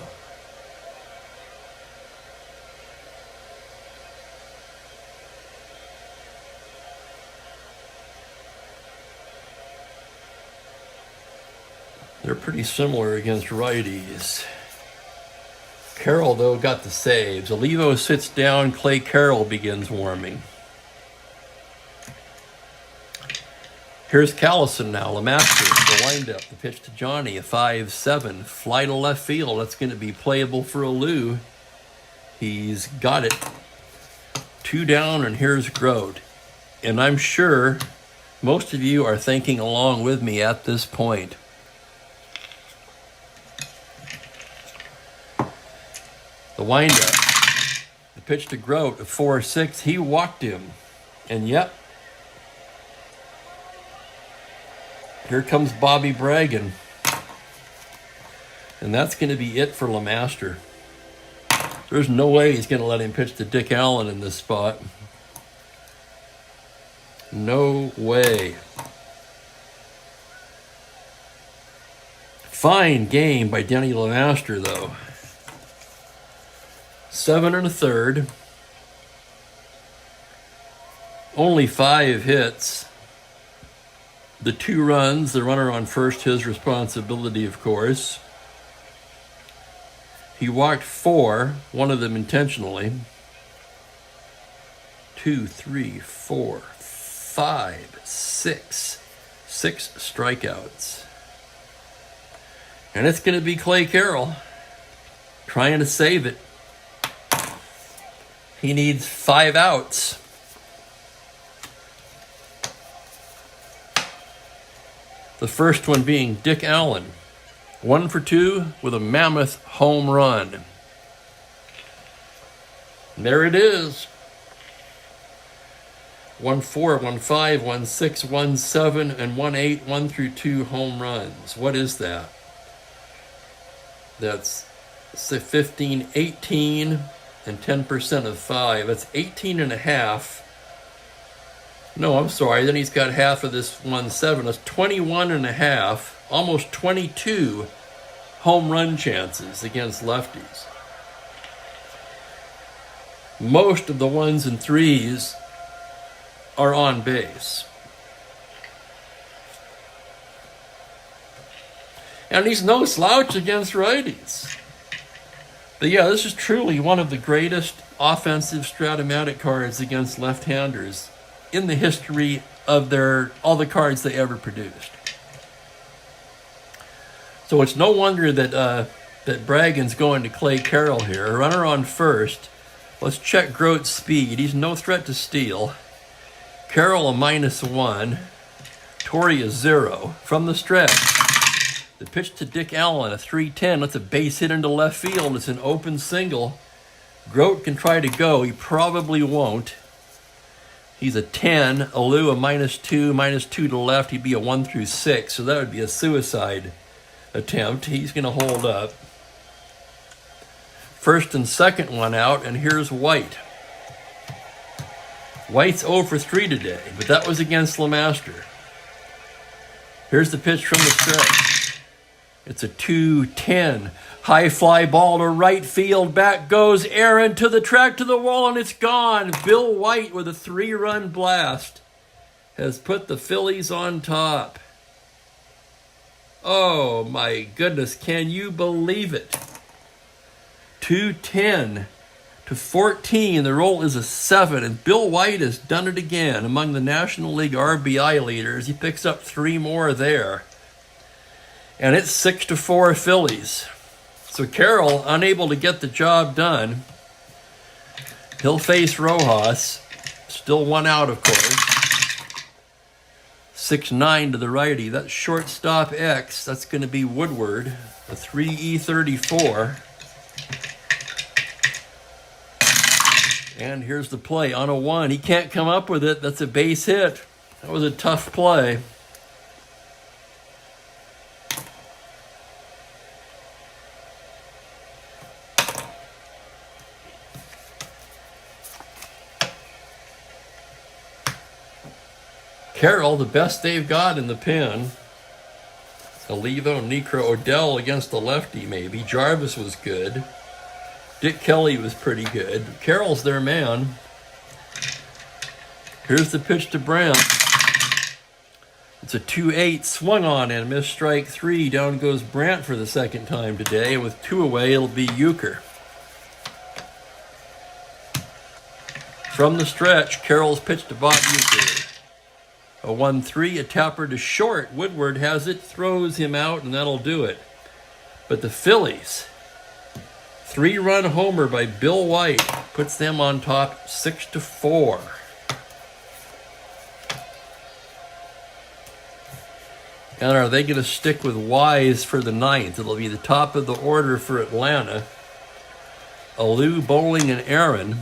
They're pretty similar against righties. Carroll, though, got the saves. Olivo sits down. Clay Carroll begins warming. Here's Callison now. LeMaster, the windup. The pitch to Johnny, a 5-7. Fly to left field. That's going to be playable for Alou. He's got it. 2 down, and here's Grote. And I'm sure most of you are thinking along with me at this point. The windup, the pitch to Grote, a 4-6. He walked him. And yep, here comes Bobby Bragan. And that's going to be it for LeMaster. There's no way he's going to let him pitch to Dick Allen in this spot. No way. Fine game by Denny LeMaster, though. 7 1/3. Only 5 hits. The 2 runs, the runner on first, his responsibility, of course. He walked 4, one of them intentionally. 2, 3, 4, 5, 6. 6 strikeouts. And it's going to be Clay Carroll trying to save it. He needs 5 outs. The first one being Dick Allen. 1 for 2 with a mammoth home run. And there it is. 1-4, 1-5, 1-6, 1-7, and 1-8, 1-2 home runs. What is that? That's 15, 18, and 10% of 5. That's 18 and a half. No, I'm sorry. Then he's got half of this 1-7. That's 21 and a half, almost 22 home run chances against lefties. Most of the 1s and 3s are on base. And he's no slouch against righties. But yeah, this is truly one of the greatest offensive Strat-O-Matic cards against left-handers in the history of all the cards they ever produced. So it's no wonder that Bragan's going to Clay Carroll here. Runner on first. Let's check Grote's speed. He's no threat to steal. Carroll a -1. Torrey a 0. From the stretch, the pitch to Dick Allen, a 3-10. That's a base hit into left field. It's an open single. Grote can try to go. He probably won't. He's a 10. Alou a -2. -2 to left. He'd be a 1-6. So that would be a suicide attempt. He's going to hold up. First and second one out, and here's White. White's 0 for 3 today, but that was against LeMaster. Here's the pitch from the stretch. It's a 2-10. High fly ball to right field. Back goes Aaron to the track, to the wall, and it's gone. Bill White with a 3-run blast has put the Phillies on top. Oh my goodness, can you believe it? 210 to 14. The roll is a 7, and Bill White has done it again. Among the National League RBI leaders, he picks up 3 more there. And it's 6-4 Phillies. So Carroll, unable to get the job done. He'll face Rojas. Still 1 out, of course. 6-9 to the righty. That's shortstop X. That's going to be Woodward. A 3E34. And here's the play on a 1. He can't come up with it. That's a base hit. That was a tough play. Carroll, the best they've got in the pen. Olivo, Necro, Odell against the lefty, maybe. Jarvis was good. Dick Kelly was pretty good. Carroll's their man. Here's the pitch to Brandt. It's a 2-8 swung on and missed strike 3. Down goes Brandt for the second time today. And with 2 away, it'll be Euchre. From the stretch, Carroll's pitch to Bob Euchre. A 1-3, a tapper to short. Woodward has it, throws him out, and that'll do it. But the Phillies, 3-run homer by Bill White, puts them on top 6-4. And are they going to stick with Wise for the 9th? It'll be the top of the order for Atlanta. Alou, Bowling, and Aaron.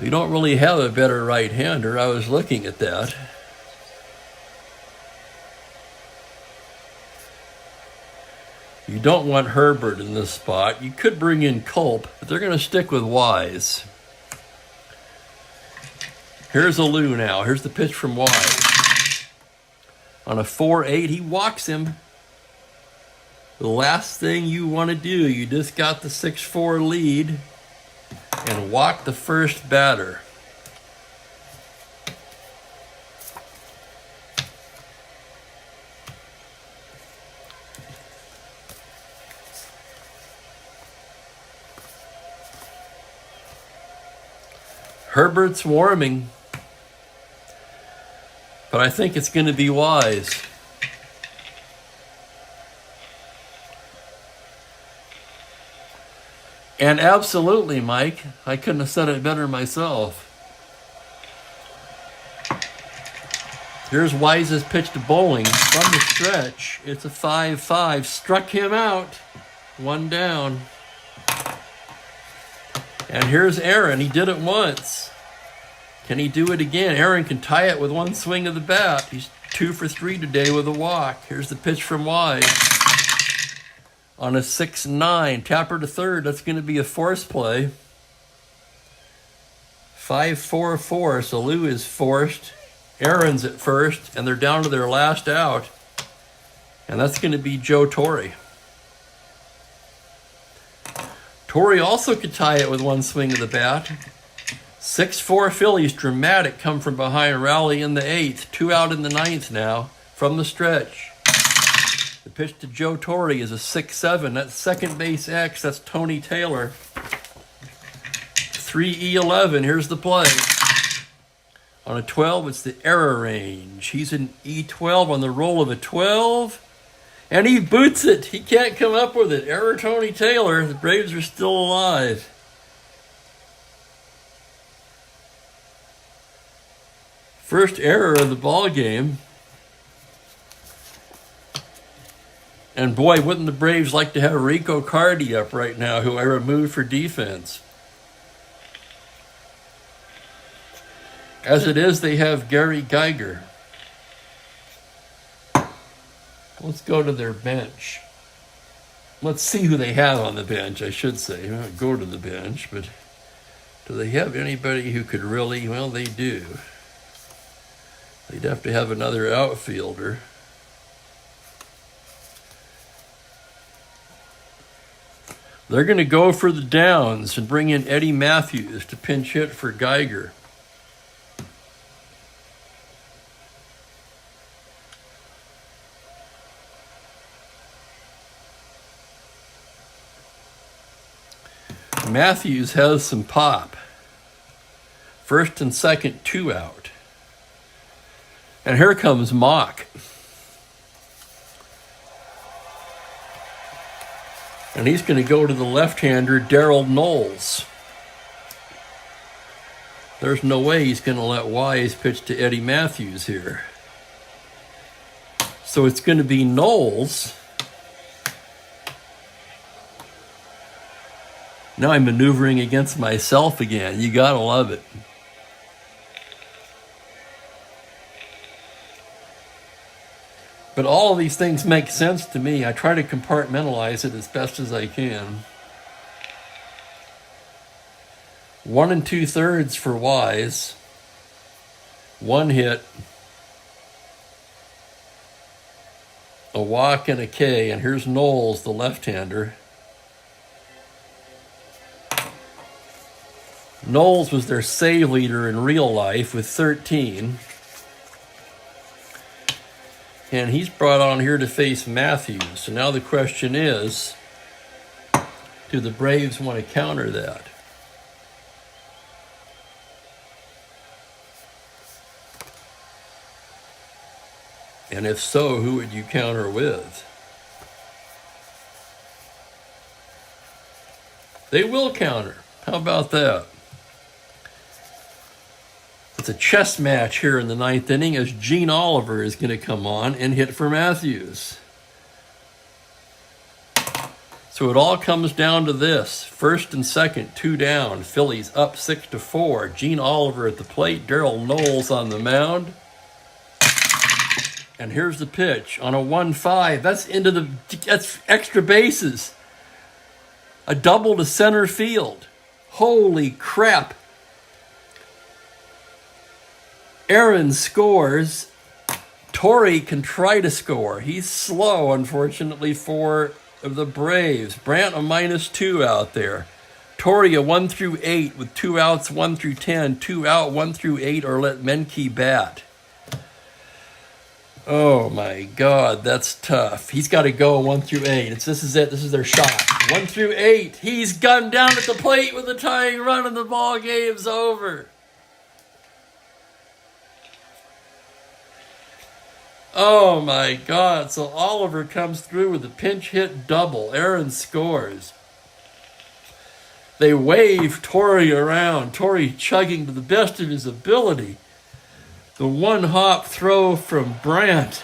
We don't really have a better right-hander. I was looking at that. You don't want Herbert in this spot. You could bring in Culp, but they're going to stick with Wise. Here's Alou now. Here's the pitch from Wise. On a 4-8, he walks him. The last thing you want to do, you just got the 6-4 lead, and walk the first batter. Herbert's warming, but I think it's going to be Wise. And absolutely, Mike, I couldn't have said it better myself. Here's Wise's pitch to Bowling from the stretch. It's a 5-5. Struck him out. 1 down. And here's Aaron. He did it once. Can he do it again? Aaron can tie it with 1 swing of the bat. He's 2 for 3 today with a walk. Here's the pitch from Wise. On a 6-9, tapper to third. That's going to be a force play. 5-4-4. So Lou is forced. Aaron's at first, and they're down to their last out. And that's going to be Joe Torre. Torre also could tie it with 1 swing of the bat. 6-4 Phillies, dramatic, come from behind, rally in the 8th. 2 out in the 9th now from the stretch. The pitch to Joe Torre is a 6-7. That's second base X. That's Tony Taylor. 3-E11. Here's the play. On a 12, it's the error range. He's an E12 on the roll of a 12. And he boots it. He can't come up with it. Error Tony Taylor. The Braves are still alive. First error of the ball game. And boy, wouldn't the Braves like to have Rico Cardi up right now, who I removed for defense. As it is, they have Gary Geiger. Let's go to their bench. Let's see who they have on the bench, I should say. Not go to the bench, but do they have anybody who could really, well, they do. They'd have to have another outfielder. They're going to go for the downs and bring in Eddie Matthews to pinch hit for Geiger. Matthews has some pop. First and second, 2 out. And here comes Mock. And he's going to go to the left-hander, Darrell Knowles. There's no way he's going to let Wise pitch to Eddie Matthews here. So it's going to be Knowles. Now I'm maneuvering against myself again. You got to love it. But all of these things make sense to me. I try to compartmentalize it as best as I can. 1 2/3 for Wise. 1 hit. a walk, and a K. And here's Knowles, the left-hander. Knowles was their save leader in real life with 13. And he's brought on here to face Matthews. So now the question is, do the Braves want to counter that? And if so, who would you counter with? They will counter. How about that? It's a chess match here in the ninth inning as Gene Oliver is going to come on and hit for Matthews. So it all comes down to this. First and second, 2 down. Phillies up 6-4. Gene Oliver at the plate. Darryl Knowles on the mound. And here's the pitch on a 1-5. That's extra bases. A double to center field. Holy crap. Aaron scores. Torrey can try to score. He's slow, unfortunately, for the Braves. Brandt a -2 out there. Torrey a 1-8 with 2 outs, 1-10, 2 out, 1-8, or let Menke bat. Oh my God, that's tough. He's got to go 1-8. This is it. This is their shot. 1-8. He's gunned down at the plate with a tying run, and the ball game's over. Oh my God. So Oliver comes through with a pinch hit double. Aaron scores. They wave Torrey around. Torrey chugging to the best of his ability. The one-hop throw from Brandt.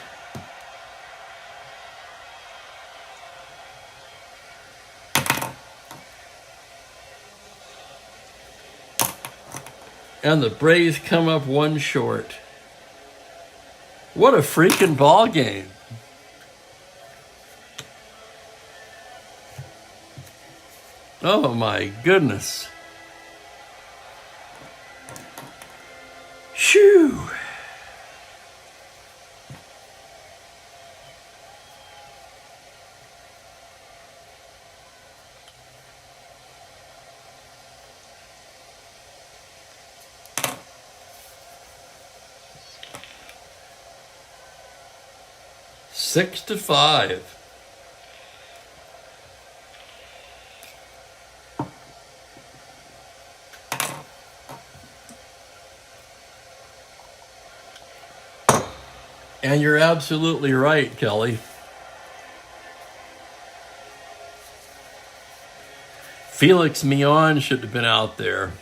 And the Braves come up 1 short. What a freaking ball game. Oh my goodness. Shoo. Six to 5. And you're absolutely right, Kelly. Felix Mion should have been out there.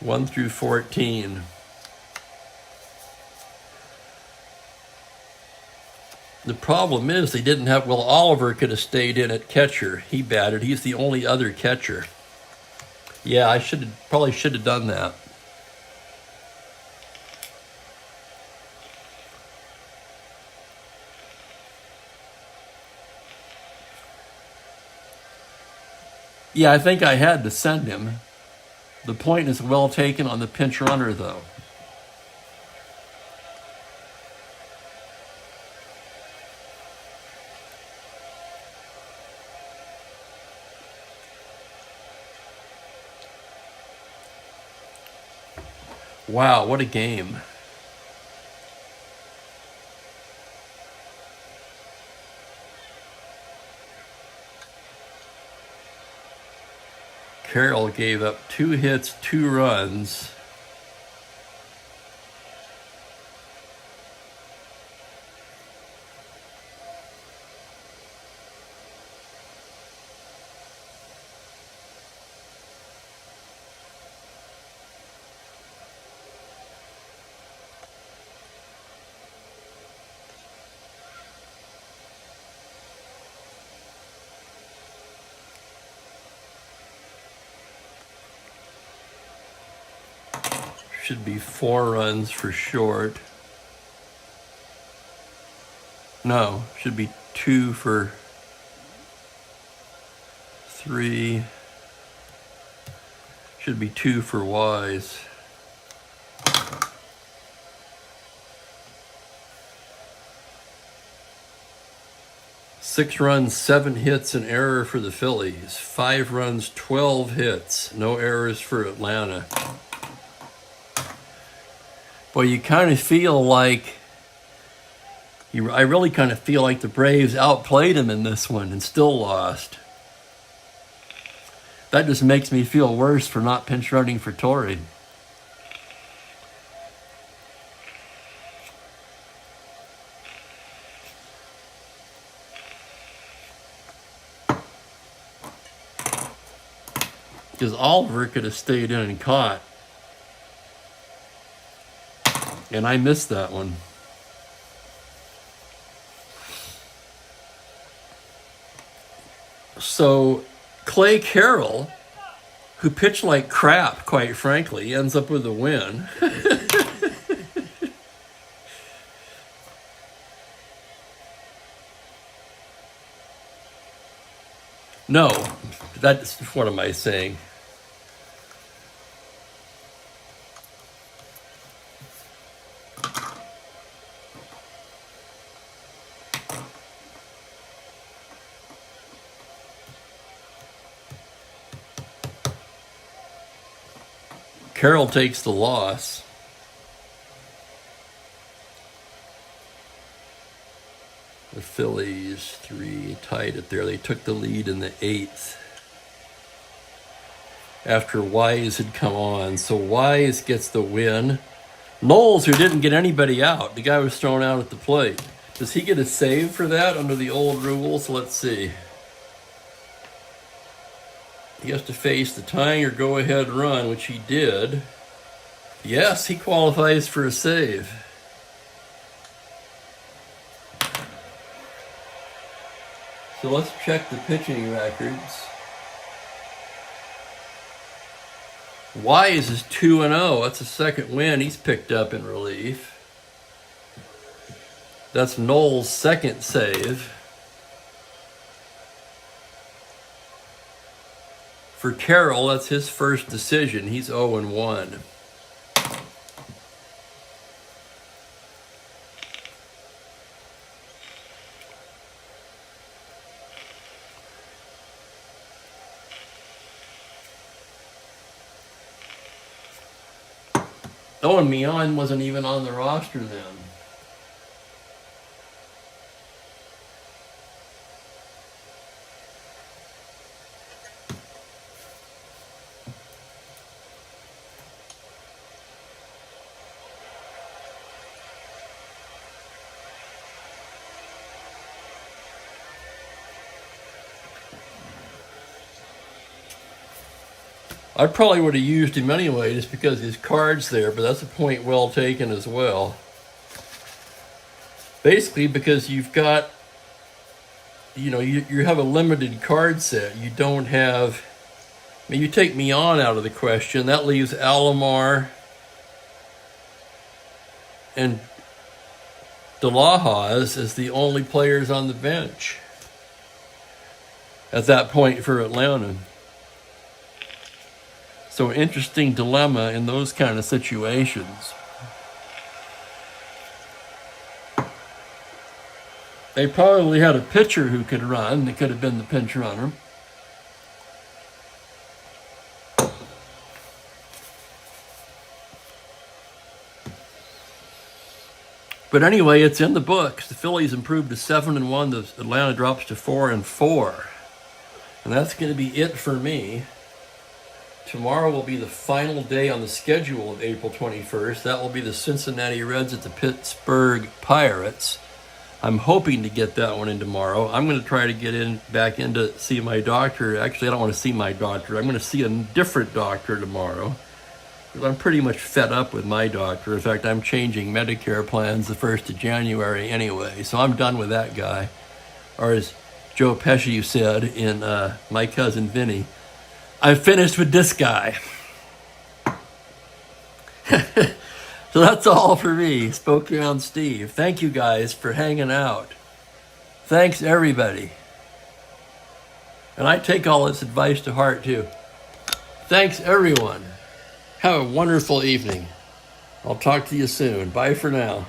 1-14. The problem is they didn't have, well, Oliver could have stayed in at catcher. He batted. He's the only other catcher. Yeah, I probably should have done that. Yeah, I think I had to send him. The point is well taken on the pinch runner, though. Wow, what a game. Carroll gave up 2 hits, 2 runs. Should be 4 runs for short. No, should be 2 for 3. Should be 2 for Wise. 6 runs, 7 hits, an error for the Phillies. 5 runs, 12 hits, no errors for Atlanta. Boy, you kind of feel like, I really kind of feel like the Braves outplayed them in this one and still lost. That just makes me feel worse for not pinch running for Torrey. Because Oliver could have stayed in and caught. And I missed that one. So Clay Carroll, who pitched like crap, quite frankly, ends up with a win. No, that's, what am I saying? Carroll takes the loss. The Phillies 3 tied it there. They took the lead in the 8th after Wise had come on. So Wise gets the win. Knowles, who didn't get anybody out, the guy was thrown out at the plate. Does he get a save for that under the old rules? Let's see. He has to face the tying or go-ahead run, which he did. Yes, he qualifies for a save. So let's check the pitching records. Wise is 2-0. That's a second win he's picked up in relief. That's Knowles' second save. For Carroll, that's his first decision. He's 0-1. Oh, and Mian wasn't even on the roster then. I probably would have used him anyway just because his card's there, but that's a point well taken as well. Basically, because you've got, you have a limited card set. You don't have, you take Mian out of the question. That leaves Alomar and De La Hoz as the only players on the bench at that point for Atlanta. So interesting dilemma in those kind of situations. They probably had a pitcher who could run. They could have been the pinch runner. But anyway, it's in the books. The Phillies improved to 7-1. The Atlanta drops to 4-4. And that's going to be it for me. Tomorrow will be the final day on the schedule of April 21st. That will be the Cincinnati Reds at the Pittsburgh Pirates. I'm hoping to get that one in tomorrow. I'm going to try to get back in to see my doctor. Actually, I don't want to see my doctor. I'm going to see a different doctor tomorrow, because I'm pretty much fed up with my doctor. In fact, I'm changing Medicare plans the 1st of January anyway, so I'm done with that guy. Or as Joe Pesci said in My Cousin Vinny, I'm finished with this guy. So that's all for me, Spokane Steve. Thank you guys for hanging out. Thanks, everybody. And I take all this advice to heart, too. Thanks, everyone. Have a wonderful evening. I'll talk to you soon. Bye for now.